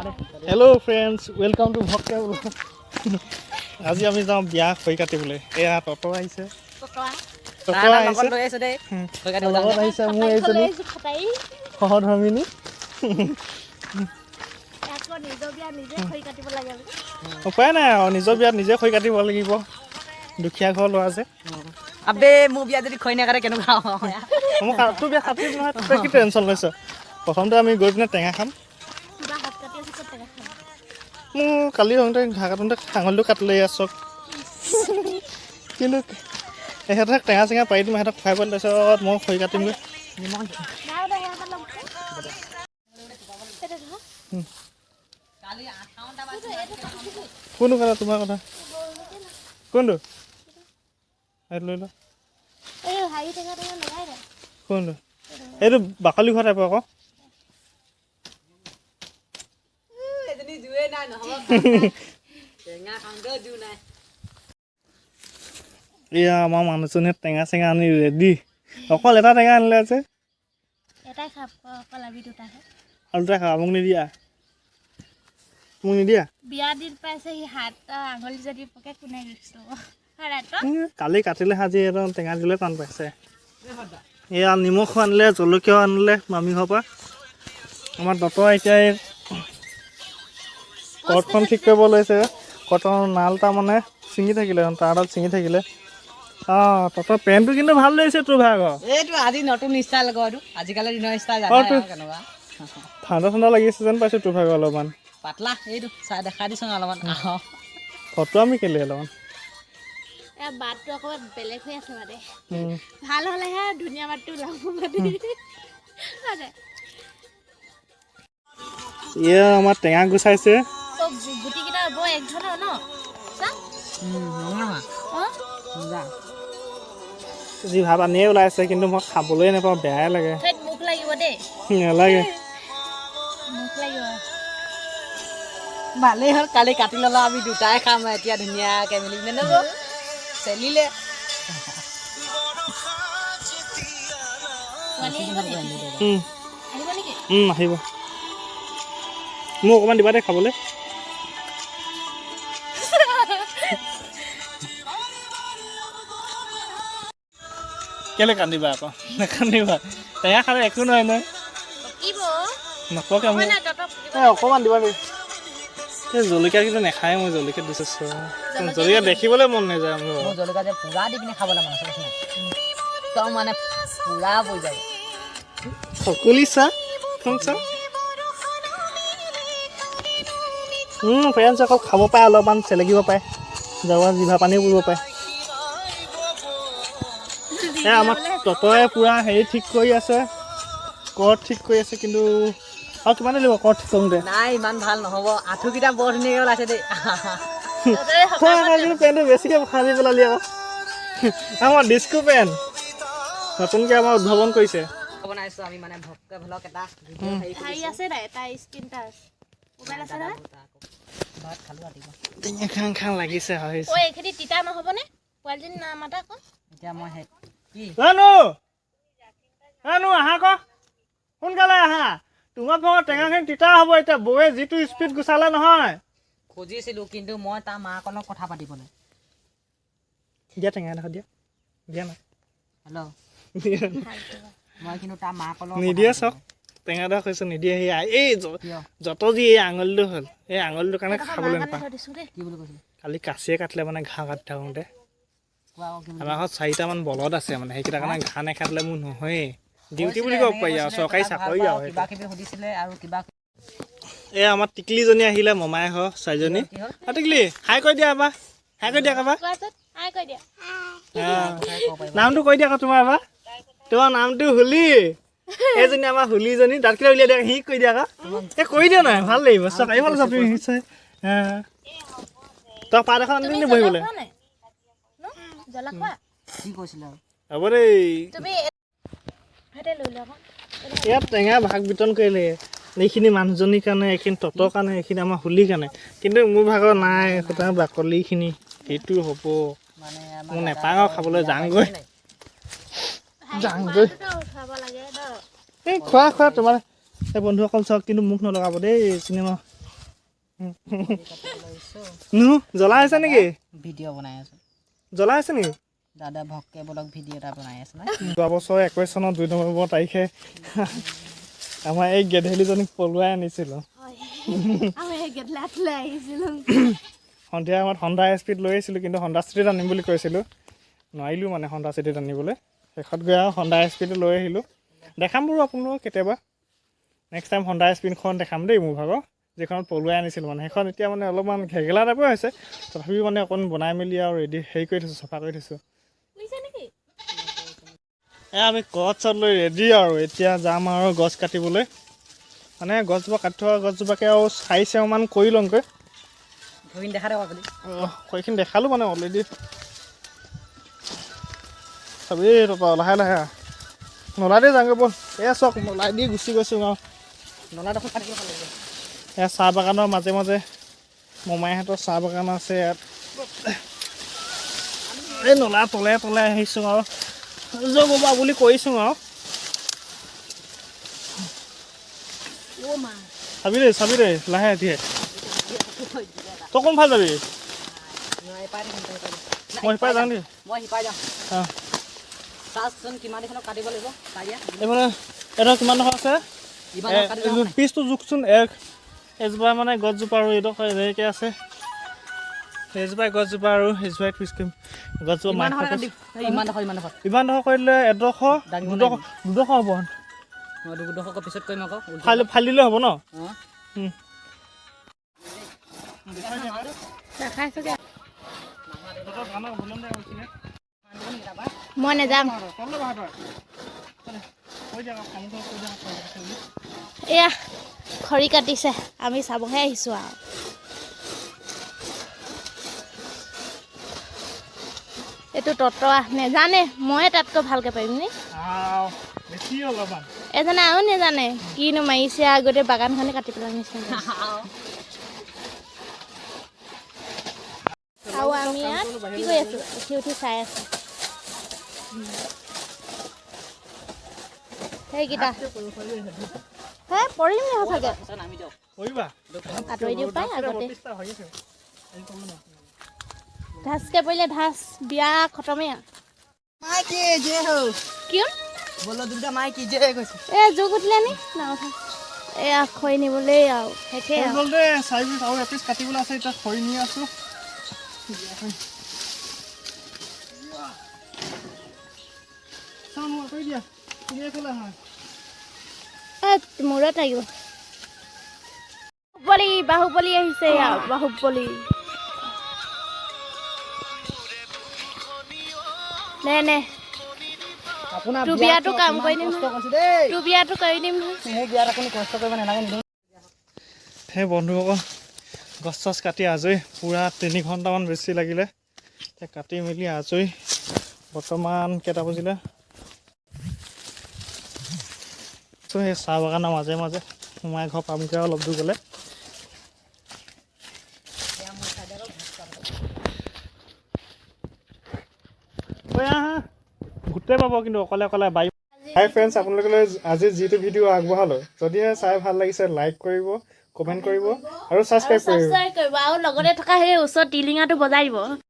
Hello friends, welcome to Bhakta. আজি আমি যাম বিয়া খৈ কাটিবলৈ। এয়া টটো আহিছে। টটো আহিছে। লৈ আছে দেই। খৈ কাটিবলৈ আহিছে মোৰ এইজনী। সহধৰ্মিনী। আকৌ নিজৰ বিয়া নিজে খৈ কাটিব লাগে। উপায় নাই আৰু নিজৰ বিয়াত নিজে খৈ কাটিব লাগিব। দুখীয়া ঘৰ ল'ৰা যে। আবে মোৰ বিয়া যদি খৈ নাকাটে কেনেকুৱা হ'ব? মই তোৰ বিয়া কাটিম নহয়, তই কি টেনশ্যন লৈছ? প্ৰথমতে আমি গৈ পিনে টেঙা খাম। কিবা হাত কাটি আছে ক'ত টেঙা খাম? মোৰ কালি হওঁতে ঘাঁ কাটোতে আঙুলিটো কাটি লৈ আছোঁ। কিন্তু এহেঁতক টেঙা চেঙা পাৰি দিম, এহেঁতক খুৱাই পেলাই তাৰপিছত মই খৰি কাটিমগৈ। কোনটো কথা তোমাৰ কথা? কোনটো? লৈ ল। কোনটো? এইটো বাকলি খোৱা টাইপৰ আকৌ। এয়া আমাৰ মানুহজনীয়ে টেঙা চেঙা আনি ৰেডি। অকল এটা টেঙা আনিলে আছে। এটাই খাব অকল আমি দুটাহে। আৰু দুটা খাবা, মোক নিদিয়া? মোক নিদিয়া? বিয়া দিন পাইছে সি হাত আঙুলি যদি পকে কোনে গৈছে? কালি কাটিলে আজি একদম টেঙা দিলে টান পাইছে। এয়া নিমখ আনিলে, জলকীয়াও আনিলে মামী ঘৰৰ পৰা। আমাৰ দতৰ এতিয়া এই কৰ্টখন ঠিক কৰিব লৈছে। কৰ্টৰ নাল এটা মানে ছিঙি থাকিলে, তাঁৰডাল ছিঙি থাকিলে। ততৰ পেণ্টটো কিন্তু ভাল লাগিছে তোৰ ভাগৰ। এইটো আজি নতুন ষ্টাইল আকৌ এইটো। আজিকালি দিনৰ ষ্টাইল কেনেকুৱা? ঠাণ্ডা ঠাণ্ডা লাগিছে যেন পাইছোঁ তোৰ ভাগৰ অলপমান। পাতলা এইটো চাই দেখাই দিছোঁ অলপমান। ফটো আমি কেলে অলপমান। বাটটো অকণমান বেলেগ হৈ আছে মানে। ভাল হ'লেহে ধুনীয়া বাটটো ওলাব মানে। এয়া আমাৰ টেঙা গুচাইছে। গুটিকেইটা বৰ এক ধৰণৰ ন? যি ভাত আনিয়ে ওলাইছে, কিন্তু মই খাবলৈ নাপাওঁ, বেয়াই লাগে। মুখ লাগিব দেই। নালাগে। মুখ লাগিব। ভালেই হ'ল, কালি কাটি ল'লা আমি দুটাই খাম এতিয়া ধুনীয়াকৈ মিলি পিনে নব চেলিলে। আহিব। মোক অকণমান দিবা দে খাবলৈ। কেলে কান্দিবা আকৌ? নাকান্দিবা। টেঙা খালে একো নহয় নহয়। নককে মোক অকণমান দিবা দেই। এই জলকীয়া কিন্তু নাখায়, মই জলকীয়া দিছোঁ। জলকীয়া দেখিবলৈ মন নাযায় মোৰ। জলকীয়া যে পুৰা দি পিনে খাবলৈ মন আছে একদম মানে পুৰা পৰি যাব। সকলি চা ফ্ৰেণ্ডছ অকল খাব পাৰে, অলপমান চেলেকিব পাৰে, যাব জিভা পানীও পৰিব পাৰে। আমাৰ ততয়ে পূৰা হেৰি ঠিক কৰি আছে, কৰ্ট ঠিক কৰি আছে। কিন্তু আৰু কিমান লাগিব কৰ্ট ঠিক কৰোঁতে? নাই ইমান ভাল নহ'ব। আঁঠুকেইটা বৰ ধুনীয়াকৈ ওলাইছে দেই। পেণ্টটো বেছিকৈ সাজি পেলালি আকৌ। আমাৰ ডিস্কো পেণ্ট নতুনকৈ আমাৰ উদ্ভাৱন কৰিছে। বনাইছোঁ আমি মানে ভক্ত ভ্লগ এটা হেৰি আছে নাই? এটা স্ক্ৰীন টাচ মোবাইল আছে নহয়? ভাত খালোঁ ৰাতিপুৱা। টেঙা খাং খাং লাগিছে। এইখিনি তিতা নহ'বনে? পোৱালিজনী নামাতা আকৌ। এতিয়া মই কি আহা আকৌ সোনকালে আহা। তোমাৰ ঘৰৰ টেঙাখিনি তিতা হ'ব। এতিয়া বৌয়ে যিটো স্পীড গুচালে নহয়। খুজিছিলোঁ কিন্তু মই তাৰ মাকৰ লগত কথা পাতিবলৈ। দিয়া টেঙা এডোখৰ দিয়া। দিয়া নাই। হেল্ল' মই কিন্তু তাৰ মাকৰ লগত নিদিয়ে চাওক টেঙা এডোখৰ কৈছোঁ নিদিয়ে। এই যত যি এই আঙুলিটো হ'ল, এই আঙুলিটোৰ কাৰণে খাবলৈ নাপাওঁ। কি বুলি কৈছিলোঁ? কালি কাচিয়ে কাটিলে মানে ঘাঁহ কাটি থাকোঁতে। আমাৰ ঘৰত 4টামান বলদ আছে মানে, সেইকেইটাৰ কাৰণে ঘাঁহ নাকাটিলে মোৰ নহয়েই। ডিউটি বুলি ক'ব পাৰি আৰু, চৰকাৰী চাকৰি আৰু। কিবা কিবি সুধিছিলে আৰু কিবা। এই আমাৰ টিকলিজনী আহিলে, মমাই ঘৰ ছোৱালীজনী। টিকলি হাই কৈ দিয়া এবাৰ, হাই কৈ দিয়া এবাৰ। নামটো কৈ দিয়া আকৌ তোমাৰ এবাৰ। তোমাৰ নামটো হুলি। এইজনী আমাৰ হুলিজনী, দাঁতকেইটা উলিয়াই দিয়া। সি কৈ দিয়া আকৌ। এই কৰি দিয়া নাই, ভাল লাগিব। চৰকাৰী ভাল চাপি নিশ্চয়। তই পাত এখন আনি দিম বহিবলৈ। হ'ব দেই। ইয়াত টেঙা ভাগ বিতৰণ কৰিলে। এইখিনি মানুহজনীৰ কাৰণে, এইখিনি ততৰ কাৰণে, এইখিনি আমাৰ হুলিৰ কাৰণে। কিন্তু মোৰ ভাগৰ নাই, তাৰ বাকলিখিনি সেইটো হ'ব। মই নেপাওঁ খাবলৈ। যাংগৈ এই খোৱা তোমাৰ এই বন্ধুসকল চাওক, কিন্তু মুখ নলগাব দেই চিনেমা। নো জ্বলাই আছে নেকি ভিডিঅ' বনাই আছো জ্বলাই আছে নেকি দাদা ভক্কে ব্লগ ভিডিঅ' এটা বনাই আছে না যোৱা বছৰ 21 চনৰ 2 নৱেম্বৰ তাৰিখে আমাৰ এই গেধেলিজনীক পলুৱাই আনিছিলোঁ আমি গেদলাতলৈ আহিছিলোঁ সন্ধিয়া সময়ত হণ্ডা স্পীড লৈ আহিছিলোঁ কিন্তু হণ্ডা চিটিত আনিম বুলি কৈছিলোঁ নোৱাৰিলোঁ মানে হণ্ডা চিটিত আনিবলৈ শেষত গৈ আৰু হণ্ডা স্পীডটো লৈ আহিলোঁ দেখাম বাৰু আপোনালোকক কেতিয়াবা নেক্সট টাইম হণ্ডা স্পীডখন দেখাম দেই মোৰ ভাগৰ যিখনত পলুৱাই আনিছিলোঁ মানে সেইখন এতিয়া মানে অলপমান ঘেগেলা টাইপৰ হৈছে তথাপিও মানে অকণ বনাই মেলি আৰু ৰেডি হেৰি কৰি থৈছোঁ চফা কৰি থৈছোঁ আমি গছ চত লৈ ৰেডি আৰু এতিয়া যাম আৰু গছ কাটিবলৈ মানে গছজোপা কাটি থোৱা গছজোপাকে আৰু 4 চেওমান কৰি লওঁগৈ সেইখিনি দেখালোঁ মানে অলৰেডি চবেই তাৰপৰা লাহে লাহে নলা দি যাওঁগৈ ব'ল চাওক নলাই দি গুচি গৈছোঁ আৰু নলাডোখৰ কাটিব লাগিব এয়া চাহ বাগানৰ মাজে মাজে মমাইহঁতৰ চাহ বাগান আছে ইয়াত এই নলা তলে তলে আহিছোঁ আৰু জগবা বুলি কৈছোঁ আৰু চাবি দেই লাহে দিয়ে তই কোনফালে যাবি মই সিপাই যাওঁ দেই অঁ এইফালে এটা কিমান ডোখৰ আছে পিচটো জোখচোন এজোপা মানে গছজোপা আৰু এইডোখৰ এনেকৈ আছে সেইজোপাই গছজোপা আৰু সেইজোপাই পিচ কৰিম গছজোপা ইমান ডোখৰ কৰিলে এডোখৰ দুডোখৰ হ'ব পিছত কৰিম আকৌ ফালি দিলে হ'ব ন মই নেযাম এয়া খৰি কাটিছে আমি চাবহে আহিছোঁ আৰু এইটো ততৰা নেজানে ময়ে তাতকৈ ভালকৈ পাৰিম নি এজনে আৰু নেজানে কিনো মাৰিছে আগতে বাগানখনে কাটি পেলাই নিচিনা আৰু আমি ইয়াত কি কৰি আছোঁ উঠি চাই আছোঁ সেইকেইটা পৰিম নে সঁচাকৈ আঁতৰি দিওঁ পাই আগতে ধাচকৈ পৰিলে ধাচ বিয়া খতমেই কিয় জোক উঠিলে নি নাউঠা এয়া খৰি নিবলৈ আৰু শেষেই কাটিবলৈ আছে এতিয়া খৰি নি আছোঁ মূৰত লাগিব বাহুবলী আহিছে বাহুবলী নে তোৰ বিয়াটো কাম কৰি দিম তোৰ বিয়াটো কৰি দিম সেই বন্ধুসকল গছ চছ কাটি আজৰি পূৰা 3 ঘণ্টামান বেছি লাগিলে কাটি মেলি আজৰি বৰ্তমান কেইটা বজিলে সেই চাহ বাগানৰ মাজে মাজে সোমাই ঘৰ পামগৈ অলপ দূৰ গ'লে গোটেই পাব কিন্তু অকলে অকলে বাই হাই ফ্ৰেণ্ডছ আপোনালোকলৈ আজি যিটো ভিডিঅ' আগবঢ়ালোঁ যদিহে চাই ভাল লাগিছে লাইক কৰিব কমেণ্ট কৰিব আৰু ছাবস্ক্ৰাইব কৰিব আৰু লগতে থকা সেই ওচৰত টিলিঙাটো বজাই দিব